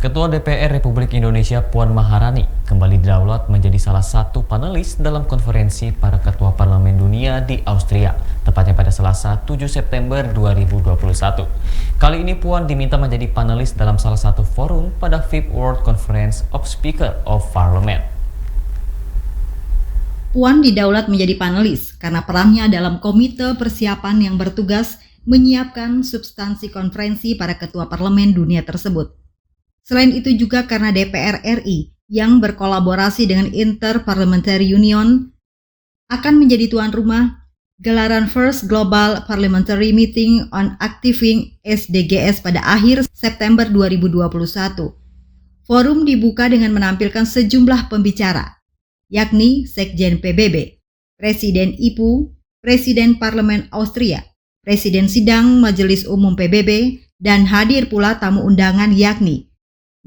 Ketua DPR Republik Indonesia Puan Maharani kembali didaulat menjadi salah satu panelis dalam konferensi para ketua parlemen dunia di Austria, tepatnya pada Selasa 7 September 2021. Kali ini Puan diminta menjadi panelis dalam salah satu forum pada Fifth World Conference of Speakers of Parliament. Puan didaulat menjadi panelis karena perannya dalam komite persiapan yang bertugas menyiapkan substansi konferensi para ketua parlemen dunia tersebut. Selain itu juga karena DPR RI yang berkolaborasi dengan Inter-Parliamentary Union akan menjadi tuan rumah gelaran First Global Parliamentary Meeting on Activing SDGs pada akhir September 2021. Forum dibuka dengan menampilkan sejumlah pembicara, yakni Sekjen PBB, Presiden IPU, Presiden Parlemen Austria, Presiden Sidang Majelis Umum PBB, dan hadir pula tamu undangan yakni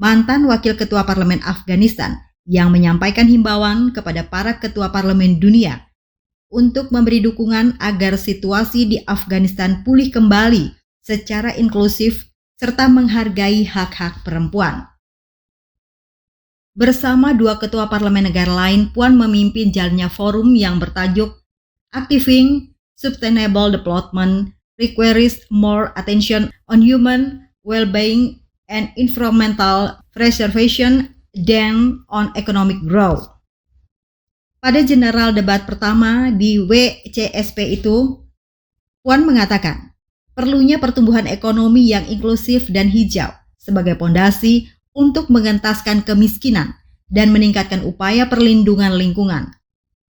mantan Wakil Ketua Parlemen Afghanistan yang menyampaikan himbauan kepada para ketua parlemen dunia untuk memberi dukungan agar situasi di Afghanistan pulih kembali secara inklusif serta menghargai hak-hak perempuan. Bersama dua ketua parlemen negara lain, Puan memimpin jalannya forum yang bertajuk Activing Sustainable Development Requires More Attention on Human Well-being and Environmental Preservation than on Economic Growth. Pada general debat pertama di WCSP itu, Puan mengatakan perlunya pertumbuhan ekonomi yang inklusif dan hijau sebagai pondasi untuk mengentaskan kemiskinan dan meningkatkan upaya perlindungan lingkungan.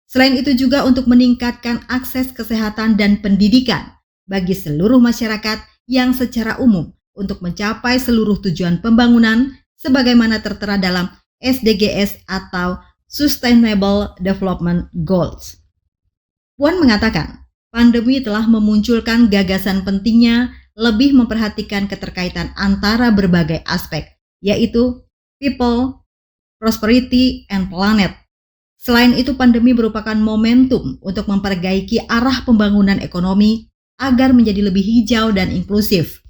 Selain itu juga untuk meningkatkan akses kesehatan dan pendidikan bagi seluruh masyarakat yang secara umum untuk mencapai seluruh tujuan pembangunan sebagaimana tertera dalam SDGs atau Sustainable Development Goals. Puan mengatakan, pandemi telah memunculkan gagasan pentingnya lebih memperhatikan keterkaitan antara berbagai aspek, yaitu people, prosperity, and planet. Selain itu, pandemi merupakan momentum untuk memperbaiki arah pembangunan ekonomi agar menjadi lebih hijau dan inklusif.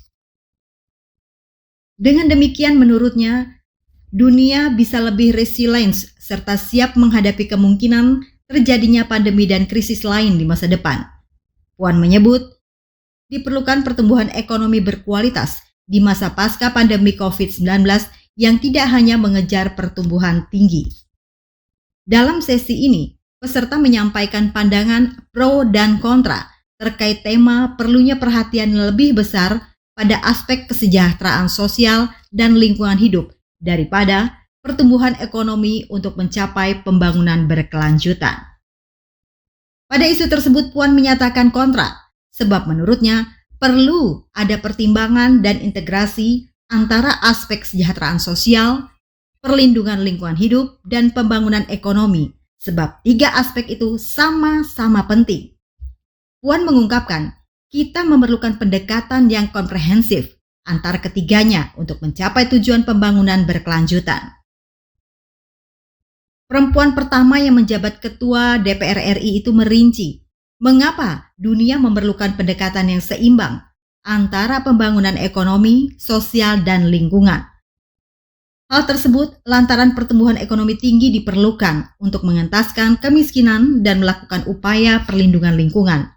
Dengan demikian, menurutnya, dunia bisa lebih resilient serta siap menghadapi kemungkinan terjadinya pandemi dan krisis lain di masa depan. Puan menyebut, diperlukan pertumbuhan ekonomi berkualitas di masa pasca pandemi COVID-19 yang tidak hanya mengejar pertumbuhan tinggi. Dalam sesi ini, peserta menyampaikan pandangan pro dan kontra terkait tema perlunya perhatian lebih besar pada aspek kesejahteraan sosial dan lingkungan hidup daripada pertumbuhan ekonomi untuk mencapai pembangunan berkelanjutan. Pada isu tersebut, Puan menyatakan kontra, sebab menurutnya perlu ada pertimbangan dan integrasi antara aspek kesejahteraan sosial, perlindungan lingkungan hidup, dan pembangunan ekonomi, sebab tiga aspek itu sama-sama penting. Puan mengungkapkan, kita memerlukan pendekatan yang komprehensif antara ketiganya untuk mencapai tujuan pembangunan berkelanjutan. Perempuan pertama yang menjabat ketua DPR RI itu merinci mengapa dunia memerlukan pendekatan yang seimbang antara pembangunan ekonomi, sosial, dan lingkungan. Hal tersebut lantaran pertumbuhan ekonomi tinggi diperlukan untuk mengentaskan kemiskinan dan melakukan upaya perlindungan lingkungan.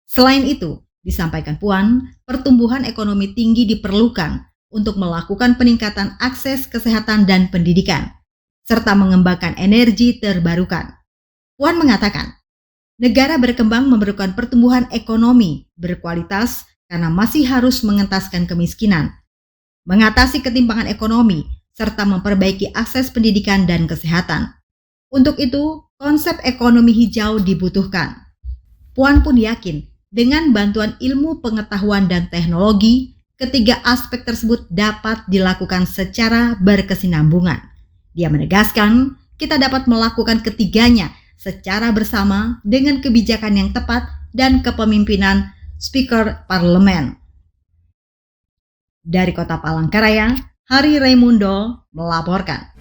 Selain itu, disampaikan Puan, pertumbuhan ekonomi tinggi diperlukan untuk melakukan peningkatan akses kesehatan dan pendidikan, serta mengembangkan energi terbarukan. Puan mengatakan, negara berkembang memerlukan pertumbuhan ekonomi berkualitas karena masih harus mengentaskan kemiskinan, mengatasi ketimpangan ekonomi, serta memperbaiki akses pendidikan dan kesehatan. Untuk itu, konsep ekonomi hijau dibutuhkan. Puan pun yakin, dengan bantuan ilmu pengetahuan dan teknologi, ketiga aspek tersebut dapat dilakukan secara berkesinambungan. Dia menegaskan, kita dapat melakukan ketiganya secara bersama dengan kebijakan yang tepat dan kepemimpinan Speaker Parlemen. Dari Kota Palangkaraya, Hari Raimundo melaporkan.